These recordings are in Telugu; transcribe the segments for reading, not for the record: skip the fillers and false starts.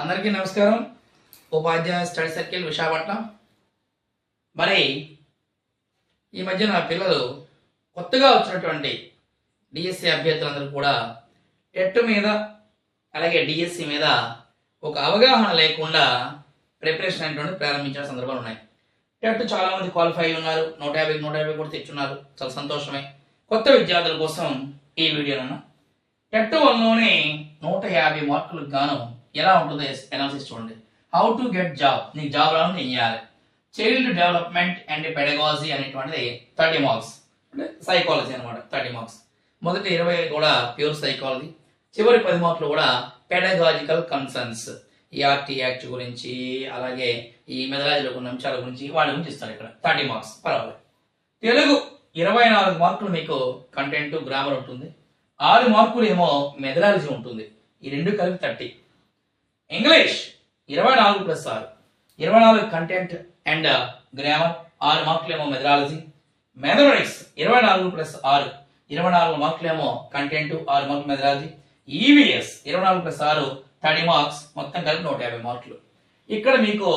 అందరికీ నమస్కారం. ఉపాధ్యాయ స్టడీ సర్కిల్ విశాఖపట్నం. మరి ఈ మధ్యన పిల్లలు కొత్తగా వచ్చినటువంటి డిఎస్సి అభ్యర్థులందరూ కూడా టెట్ మీద అలాగే డిఎస్సి మీద ఒక అవగాహన లేకుండా ప్రిపరేషన్ అనేటువంటి ప్రారంభించిన సందర్భాలు ఉన్నాయి. టెట్ చాలా మంది క్వాలిఫై అయి ఉన్నారు, 150 కూడా తెచ్చున్నారు, చాలా సంతోషమే. కొత్త విద్యార్థుల కోసం ఈ వీడియోలను టెట్ 1లోనే 150 మార్కులకు గాను ఎలా ఉంటుందో అనాలిసిస్ చూడండి. హౌ టు గెట్ జాబ్, నీకు జాబ్ రావడం ఏం చేయాలి. చైల్డ్ డెవలప్మెంట్ అండ్ పెడగాలజీ అనేటువంటిది 30 మార్క్స్, అంటే సైకాలజీ అనమాట. 30 మార్క్స్. మొదటి 20 కూడా ప్యూర్ సైకాలజీ, చివరి 10 మార్కులు కూడా పెడగాజికల్ కన్సర్న్స్, ఈఆర్టీ యాక్ట్ గురించి అలాగే ఈ మెథడాలజీలో కొన్ని అంశాల గురించి వాటి గురించి ఇస్తారు. ఇక్కడ 30 మార్క్స్ పర్వాలేదు. తెలుగు 24 మార్కులు మీకు కంటెంట్ గ్రామర్ ఉంటుంది, 6 మార్కులు ఏమో మెథడాలజీ ఉంటుంది. ఈ రెండు కలిపి 30. ఇంగ్లీష్ 24 + 6, 24 కంటెంట్ అండ్ గ్రామర్, 6 మార్కులు ఏమో మెథడాలజీ. మ్యాథమెటిక్స్ 24 + 6, 24 మార్కులు ఏమో కంటెంట్, 6 మార్కులు మెథడాలజీ. ఈవీఎస్ 24 + 6, 30 మార్క్స్, మొత్తం కలిపి 150 మార్కులు. ఇక్కడ మీకు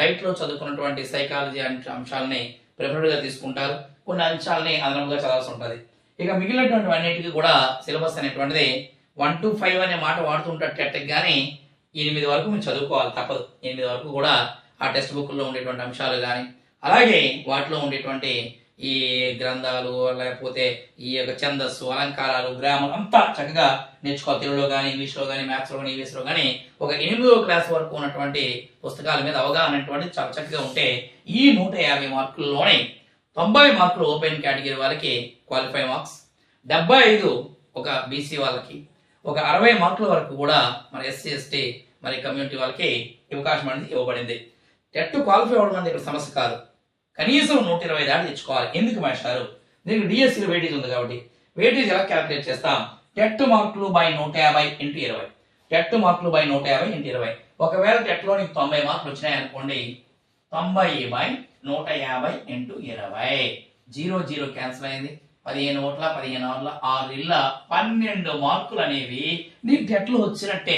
డైట్ లో చదువుకున్నటువంటి సైకాలజీ అంశాలని ప్రిఫర్డ్ గా తీసుకుంటారు, కొన్ని అంశాలని అదనంగా చదవాల్సి ఉంటుంది. ఇక మిగిలినటువంటి అన్నిటికీ కూడా సిలబస్ అనేటువంటిది 1 to 5 అనే మాట వాడుతుంటారు టెట్కి, కానీ 8 వరకు మీరు చదువుకోవాలి, తప్పదు. 8 వరకు కూడా ఆ టెక్స్ట్ బుక్లో ఉండేటువంటి అంశాలు కానీ అలాగే వాటిలో ఉండేటువంటి ఈ గ్రంథాలు లేకపోతే ఈ యొక్క ఛందస్సు, అలంకారాలు, గ్రామర్ అంతా చక్కగా నేర్చుకోవాలి. తెలుగులో కానీ ఇంగ్లీష్లో కానీ మ్యాథ్స్లో కానీ ఈవీఎస్లో కానీ ఒక 8వ క్లాస్ వరకు ఉన్నటువంటి పుస్తకాల మీద అవగాహన అనేటువంటి చాలా చక్కగా ఉంటే ఈ 150 మార్కుల్లోనే 90 మార్కులు ఓపెన్ కేటగిరీ వాళ్ళకి క్వాలిఫై మార్క్స్, 75 ఒక బీసీ వాళ్ళకి, ఒక 60 మార్కుల వరకు కూడా మన ఎస్సీ ఎస్టీ మరి కమ్యూనిటీ వాళ్ళకి అవకాశం అనేది ఇవ్వబడింది. టెట్ క్వాలిఫై అవ్వడం అనేది ఇక్కడ సమస్య కాదు, కనీసం 120 దాటి తెచ్చుకోవాలి. ఎందుకు మాస్టారు, దీనికి డిఎస్సీలో వెయిటేజ్ ఉంది కాబట్టి. వెయిటేజ్ ఎలా క్యాలిక్యులేట్ చేస్తాం? టెట్ మార్కులు బై 150 × 20, టెట్ మార్కులు బై 150 × 20. ఒకవేళ టెట్లో నీకు 90 మార్కులు వచ్చినాయి అనుకోండి, 90/150 × 20, 0 క్యాన్సిల్ అయింది. 15 ఓట్ల 15 ఆర్ల 6 12 మార్కులు అనేవి నీకు టెట్లో వచ్చినట్టే.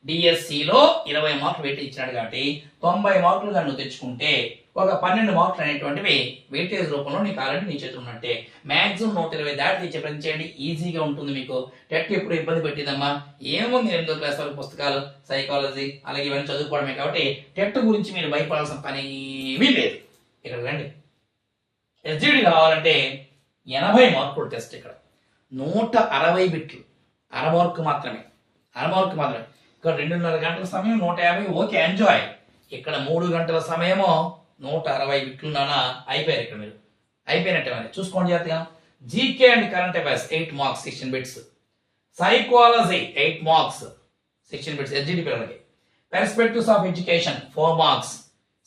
డిఎస్సిలో 20 మార్కులు వెయిటేజ్ ఇచ్చినాడు కాబట్టి 90 మార్కులుగా నువ్వు తెచ్చుకుంటే ఒక 12 మార్కులు అనేటువంటివి వెయిటేజ్ రూపంలో నీకు ఆల్రెడీ నీ చేతులు ఉన్నట్టే. మాక్సిమం 120 దాటి తెచ్చే ప్రయత్నం చేయండి, ఈజీగా ఉంటుంది మీకు. టెట్ ఎప్పుడు ఇబ్బంది పెట్టిందమ్మా, ఏముంది 8వ క్లాస్ వరకు పుస్తకాలు, సైకాలజీ అలాగే ఇవన్నీ చదువుకోవడమే కాబట్టి టెట్ గురించి మీరు భయపడాల్సిన పని ఏమీ లేదు. ఇక్కడ రండి, ఎస్జిడి కావాలంటే 80 మార్కులు టెస్ట్. ఇక్కడ 160 బిట్లు, అర మార్కు మాత్రమే. ఇక్కడ 2.5 గంటల సమయం 150, ఓకే ఎంజాయ్. ఇక్కడ 3 గంటల సమయమో 160 బిట్లు నానా అయిపోయారు. ఇక్కడ మీరు అయిపోయినట్టే మరి చూసుకోండి జాగ్రత్తగా. GK and current affairs 8 marks 16 bits, psychology 8 marks 16 bits SGD పిల్లలకి. పెర్స్పెక్టివ్స్ ఆఫ్ ఎడ్యుకేషన్ 4 మార్క్స్,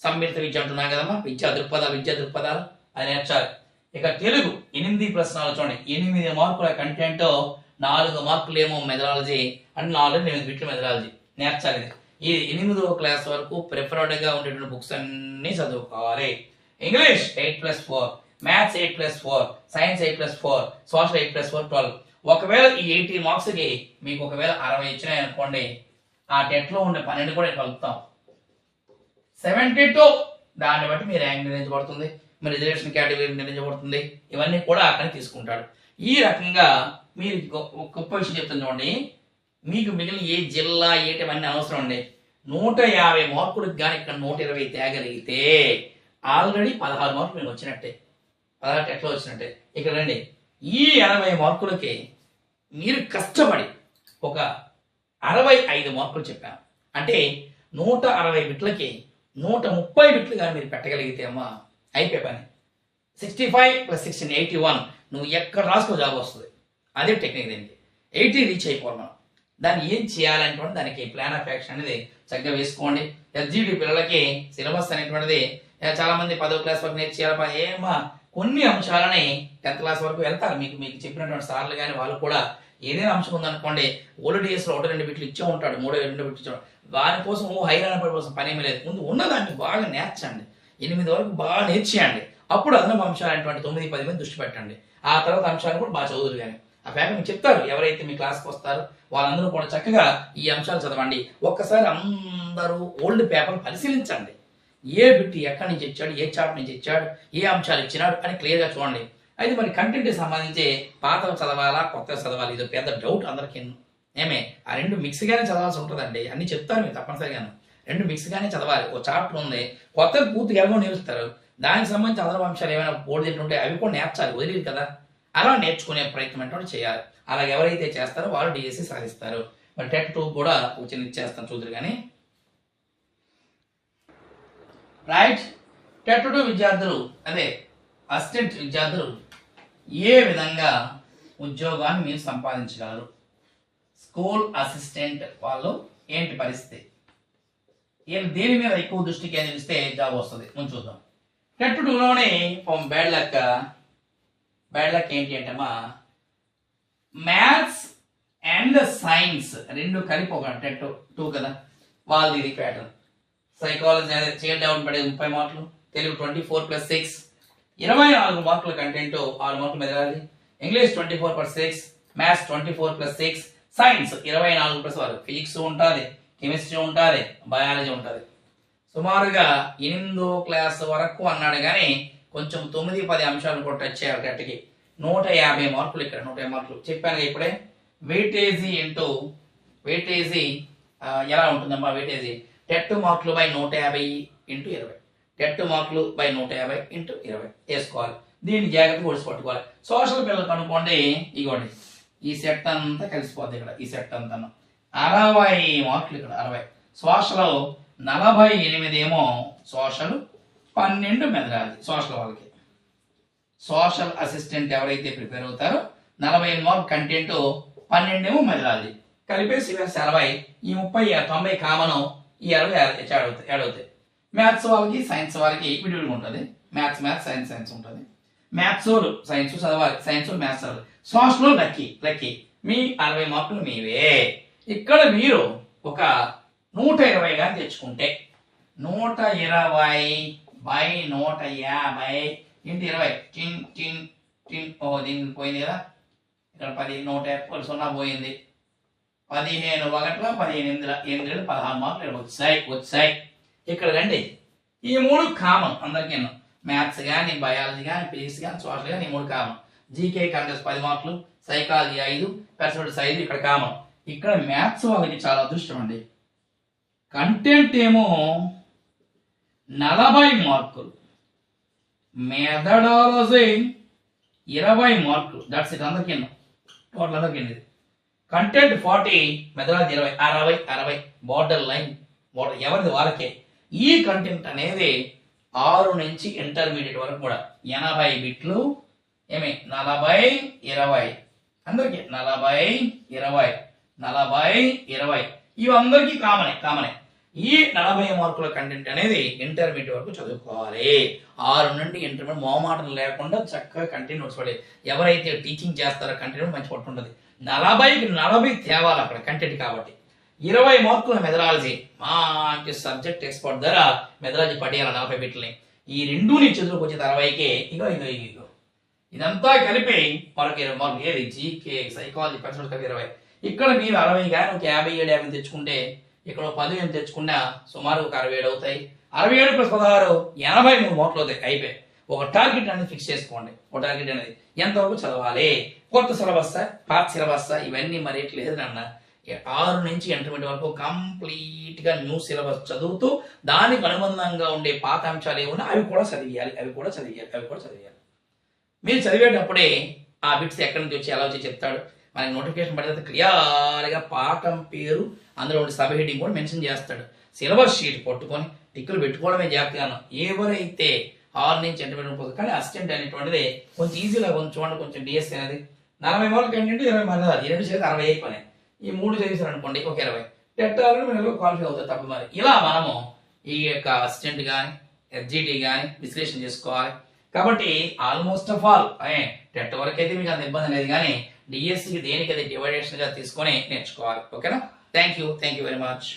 సమ్మిళిత విద్య అంటున్నాం కదమ్మా, విద్యా దృక్పథాలు అది నేర్చాలి. ఇక తెలుగు 8 ప్రశ్నలు చూడండి, 8 మార్కుల కంటెంట్, 4 మార్కులు ఏమో మెథడాలజీ అంటే 8 బిట్లు మెథడాలజీ నేర్చాలి. ఈ 8వ క్లాస్ వరకు ప్రిఫర్డ్ గా ఉండేటువంటి బుక్స్ అన్ని చదువుకోవాలి. English 8+4, maths 8+4, science 8+4, social 8+4 12. ఒకవేళ ఈ 80 మార్క్స్ కి మీకు ఒకవేళ 60 ఇచ్చినాయి అనుకోండి, ఆ టెట్ లో ఉండే 12 కూడా కలుపుతాం 72. దాన్ని బట్టి మీ ర్యాంక్ నిర్ణయించబడుతుంది, మీ రిజర్వేషన్ కేటగిరీ నిర్ణయించబడుతుంది. ఇవన్నీ కూడా అక్కడ తీసుకుంటాడు. ఈ రకంగా మీరు గొప్ప విషయం చెప్తుంది చూడండి, మీకు మిగిలిన ఏ జిల్లా ఏటవన్నీ అవసరం అండి. 150 మార్కులకు కానీ ఇక్కడ 120 తేగలిగితే ఆల్రెడీ 16 మార్కులు మీకు వచ్చినట్టే, 16 టెట్లో వచ్చినట్టే. ఇక్కడ రండి, ఈ 80 మార్కులకి మీరు కష్టపడి ఒక 65 మార్కులు చెప్పాను అంటే 160 బిట్లకి 130 బిట్లు కానీ మీరు పెట్టగలిగితే అమ్మా అయిపోయే పని. 65 + 16 81, నువ్వు ఎక్కడ రాసుకో జాబ్ వస్తుంది. అదే టెక్నిక్. దీనికి 80 రీచ్ అయిపోవాలి మనం. దాన్ని ఏం చేయాలనేటువంటి దానికి ప్లాన్ ఆఫ్ యాక్షన్ అనేది చక్కగా వేసుకోండి. ఎస్జిడి పిల్లలకి సిలబస్ అనేటువంటిది చాలా మంది 10వ క్లాస్ వరకు నేర్చేయాలి, ఏమా కొన్ని అంశాలని 10th క్లాస్ వరకు వెళ్తారు. మీకు చెప్పినటువంటి సార్లు కానీ వాళ్ళు కూడా ఏదైనా అంశం ఉందనుకోండి, ఓల్డ్ డేస్ లో 1-2 బిట్లు ఇచ్చే ఉంటాడు, 3-2 బిట్లు ఇచ్చాడు. దానికోసం హైరాణ పడిపోసం పని ఏమీ లేదు. ముందు ఉన్నదాన్ని బాగా నేర్చండి, 8 వరకు బాగా నేర్చేయండి. అప్పుడు అదనపు అంశాలు అనేటువంటి 9-10 మీద దృష్టి పెట్టండి. ఆ తర్వాత అంశాలు కూడా బాగా చదువురు కానీ ఆ పేపర్ మీకు చెప్తారు. ఎవరైతే మీ క్లాస్కి వస్తారో వాళ్ళందరూ కూడా చక్కగా ఈ అంశాలు చదవండి. ఒక్కసారి అందరూ ఓల్డ్ పేపర్ పరిశీలించండి. ఏ బిట్ ఎక్కడి నుంచి ఇచ్చాడు, ఏ చాప్టర్ నుంచి ఇచ్చాడు, ఏ అంశాలు ఇచ్చినాడు అని క్లియర్గా చూడండి. అయితే మరి కంటెంట్కి సంబంధించి పాతవి చదవాలా, కొత్తవి చదవాలి, ఇది పెద్ద డౌట్ అందరికీ. ఏమే ఆ రెండు మిక్స్గానే చదవాల్సి ఉంటుందండి. అన్ని చెప్తాను మీకు తప్పనిసరిగాను. రెండు మిక్స్గానే చదవాలి. ఒక చాప్టర్ ఉంది, కొత్తది పూర్తిగా ఎలాగో నేర్పుతారు, దానికి సంబంధించి అదనపు అంశాలు ఏమైనా బోర్డు తింటుంటే అవి కూడా నేర్చాలి, వదిలేదు కదా. అలా నేర్చుకునే ప్రయత్నం అంటే చేయాలి. అలా ఎవరైతే చేస్తారో వాళ్ళు డిఎస్సి సాధిస్తారు. మరి టెట్ 2 కూడా ఒక చిన్న ఇచ్చేస్తాను చూద్దరు కానీ. రైట్, టెట్ 2 విద్యార్థులు అదే అసిస్టెంట్ విద్యార్థులు ఏ విధంగా ఉద్యోగాన్ని మీరు సంపాదించగలరు? స్కూల్ అసిస్టెంట్ వాళ్ళు ఏంటి పరిస్థితి? ఈయన దేని మీద ఎక్కువ దృష్టి కేంద్రిస్తే జాబ్ వస్తుంది ముందు చూద్దాం. టెట్ 2లోనే బ్యాడ్ లక్ ఏంటి అంటే అమ్మా, మ్యాథ్స్ అండ్ సైన్స్ రెండు కలిపి ఒక టెట్ 2 కదా, వాళ్ళది ఇది ప్యాటర్న్. సైకాలజీ చైల్డ్ డెవలప్మెంట్ 30 మార్కులు, తెలుగు 24+6 24 మార్కుల కంటెంట్ 6 మార్కులు మెదగాలి. ఇంగ్లీష్ 24+6, మ్యాథ్స్ 24+6, సైన్స్ 24+6, ఫిజిక్స్ ఉంటుంది, కెమిస్ట్రీ ఉంటుంది, బయాలజీ ఉంటుంది. సుమారుగా 8వ క్లాస్ వరకు అన్నాడు కానీ కొంచెం 9-10 అంశాలు కూడా టచ్ చేయాలి. టెట్కి 150 మార్కులు. ఇక్కడ 150 మార్కులు చెప్పాను ఇప్పుడే. వెయిటేజీ ఎలా ఉంటుందమ్మా? వెయిటేజీ టెట్ మార్కులు బై 150 × 20, టెట్ మార్కులు బై 150 × 20 వేసుకోవాలి. దీన్ని జాగ్రత్తగా ఒడిసి పట్టుకోవాలి. సోషల్ పిల్లలకు అనుకోండి, ఇగోండి ఈ సెట్ అంతా కలిసిపోద్ది. ఇక్కడ ఈ సెట్ అంతా 60 మార్కులు. ఇక్కడ 60. సోషల్ 48 ఏమో సోషల్, 12 మెదరాలి. సోషల్ వాళ్ళకి సోషల్ అసిస్టెంట్ ఎవరైతే ప్రిపేర్ అవుతారో 45 మార్క్ కంటెంట్, 12 ఏమో మెదరాలి. కలిపేసి 60. ఈ 30 90 కామన్, ఈ 60 యాడ్ అవుతాయి. మ్యాథ్స్ వాళ్ళకి సైన్స్ వాళ్ళకి విడివిడిగా ఉంటుంది. మ్యాథ్స్ సైన్స్ ఉంటుంది. మ్యాథ్స్ సైన్స్ చదవాలి, సైన్స్ మ్యాథ్స్ చదవాలి. సోషల్ లక్కీ మీ 60 మార్కులు మీవే. ఇక్కడ మీరు ఒక 120 కానీ తెచ్చుకుంటే 120/150 × 20 దీనికి పోయింది కదా. ఇక్కడ 10 100 పోయింది. 15 1 15 8 16 మార్కులు వచ్చాయి. ఇక్కడ రండి, ఈ 3 కామన్ అందరికీ. మ్యాథ్స్ కానీ, బయాలజీ కానీ, ఫిజిక్స్ కానీ, సోషల్ కానీ, ఈ 3 కామన్. జీకే కంటెస్ట్ 10 మార్కులు, సైకాలజీ 5, పర్సనల్స్ 5 ఇక్కడ కామన్. ఇక్కడ మ్యాథ్స్ వాళ్ళకి చాలా అదృష్టం అండి. కంటెంట్ ఏమో 40 మార్కులు, మెథడాలజీ 20 మార్కులు. దట్స్ ఇట్ అందరికీ. టోటల్ అందరికీ కంటెంట్ 40, మెథడాలజీ 20, 60 బార్డర్ లైన్ ఎవరిది వాళ్ళకే. ఈ కంటెంట్ అనేది 6 నుంచి ఇంటర్మీడియట్ వరకు కూడా 80 బిట్లు. 40/20 అందరికి 40/20 ఇవి అందరికీ కామనే. ఈ 40 మార్కుల కంటెంట్ అనేది ఇంటర్మీడియట్ వరకు చదువుకోవాలి. 6 నుండి ఇంటర్మీడియట్ మోమాటం లేకుండా చక్కగా కంటెంట్ నోట్స్ పడే. ఎవరైతే టీచింగ్ చేస్తారో కంటెంట్ మంచి పట్టుంటుంది. 40కి 40 తేవాలి అక్కడ కంటెంట్. కాబట్టి 20 మార్కుల మెథడాలజీ, మంచి సబ్జెక్ట్ ఎక్స్పర్ట్ ధర మెథడాలజీ పడేయాలి 40 బిట్లని. ఈ రెండు నీ చేతులకు వచ్చేది 60కే. ఇగో ఇదంతా కలిపి మనకి 20 మార్కులు. ఏది జీకే, సైకాలజీ, పర్సనల్ కలిపి 20. ఇక్కడ మీరు 60 కానీ ఒక 57 తెచ్చుకుంటే, ఇక్కడ 10 తెచ్చుకున్నా సుమారు ఒక 67 అవుతాయి. 67 + 16 83 మార్కులు అవుతాయి. అయిపోయి ఒక టార్గెట్ అనేది ఫిక్స్ చేసుకోండి. ఒక టార్గెట్ అనేది ఎంతవరకు చదవాలి, కొత్త సిలబస్, పాత సిలబస్, ఇవన్నీ మరి లేదు నాన్న. 6 నుంచి ఇంటర్మీడియట్ వరకు కంప్లీట్ గా న్యూ సిలబస్ చదువుతూ దానికి అనుబంధంగా ఉండే పాత అంశాలు ఏమున్నా అవి కూడా చదివేయాలి. మీరు చదివేటప్పుడే ఆ బిట్స్ ఎక్కడి నుంచి వచ్చి ఎలా వచ్చి చెప్తాడు. మనకి నోటిఫికేషన్ పడితే క్లియర్గా పాఠం పేరు, అందులో ఉండే సబ్ హెడ్డింగ్ కూడా మెన్షన్ చేస్తాడు. సిలబస్ షీట్ పట్టుకొని టిక్కులు పెట్టుకోవడమే జాగ్రత్తగా. ఎవరైతే 6 నుంచి ఇంటర్మీడియట్ పోతుంది కానీ అసిస్టెంట్ అనేటువంటిది కొంచెం ఈజీగా చూడండి. కొంచెం డిఎస్సీ అనేది 40 మార్కులు కంటే 20 మార్కులు, 2 చేతి 60 అయిపోయినాయి. ఈ 3 చదివేశారు అనుకోండి ఒక 20. టెట్ మీరు క్వాలిఫై అవుతుంది తప్ప. మరి ఇలా మనము ఈ యొక్క అసిస్టెంట్ కానీ, ఎస్జిటి కానీ విశ్లేషణ చేసుకోవాలి. కాబట్టి ఆల్మోస్ట్ ఆఫ్ ఆల్ టెట్ వరకు అయితే మీకు అంత ఇబ్బంది లేదు కానీ డిఎస్సికి దేనికి అది డివైడేషన్ గా తీసుకొని నేర్చుకోవాలి. ఓకేనా? Thank you very much.